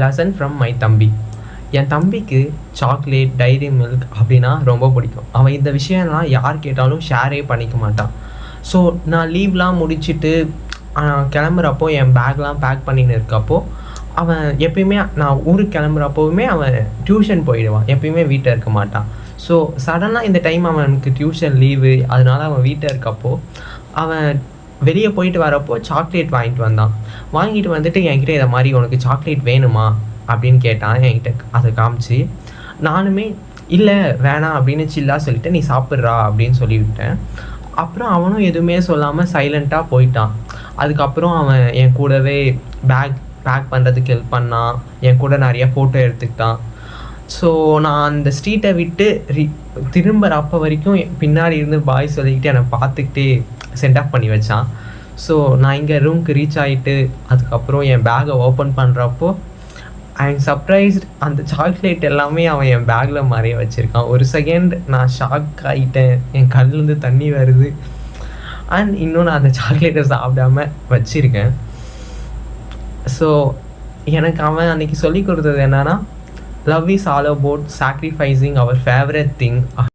Lesson from my தம்பி. என் தம்பிக்கு chocolate, diary milk அப்படின்னா ரொம்ப பிடிக்கும். அவன் இந்த விஷயம்லாம் யார் கேட்டாலும் ஷேரே பண்ணிக்க மாட்டான். ஸோ நான் லீவ்லாம் முடிச்சுட்டு கிளம்புறப்போ என் பேக்லாம் பேக் பண்ணின்னு இருக்கப்போ அவன் எப்பயுமே நான் ஊருக்கு கிளம்புறப்போவுமே அவன் டியூஷன் போயிடுவான். எப்பயுமே வீட்டில் இருக்க மாட்டான். ஸோ சடனாக இந்த டைம் அவனுக்கு டியூஷன் லீவு, அதனால அவன் வீட்டில் இருக்கப்போ அவன் வெளியே போயிட்டு வரப்போ சாக்லேட் வாங்கிட்டு வந்தான். வாங்கிட்டு வந்துட்டு என்கிட்ட இதை மாதிரி உனக்கு சாக்லேட் வேணுமா அப்படின்னு கேட்டான். என்கிட்ட அதை காமிச்சு நானுமே இல்லை வேணாம் அப்படின்னு சில்லாக சொல்லிவிட்டு நீ சாப்பிட்றா அப்படின்னு சொல்லிவிட்டேன். அப்புறம் அவனும் எதுவுமே சொல்லாமல் சைலண்ட்டாக போயிட்டான். அதுக்கப்புறம் அவன் என் கூடவே பேக் பண்ணுறதுக்கு ஹெல்ப் பண்ணான். என் கூட நிறைய ஃபோட்டோ எடுத்துக்கிட்டான். ஸோ நான் அந்த ஸ்ட்ரீட்டை விட்டு திரும்புகிறப்ப வரைக்கும் பின்னாடி இருந்து பாய் சொல்லிக்கிட்டு என்னை பார்த்துக்கிட்டே சென்ட் ஆஃப் பண்ணி வச்சான். ஸோ நான் இங்கே ரூம்க்கு ரீச் ஆகிட்டு அதுக்கப்புறம் என் பேக்கை ஓப்பன் பண்ணுறப்போ ஐ எம் சர்ப்ரைஸ்ட். அந்த சாக்லேட் எல்லாமே அவன் என் பேக்கில் மறைய வச்சுருக்கான். ஒரு செகண்ட் நான் ஷாக் ஆகிட்டேன். என் கண்ணிலேருந்து தண்ணி வருது. அண்ட் இன்னும் நான் அந்த சாக்லேட்டை சாப்பிடாம வச்சுருக்கேன். ஸோ எனக்கு அவன் அன்றைக்கி சொல்லி கொடுத்தது என்னென்னா, love is all about sacrificing our favourite thing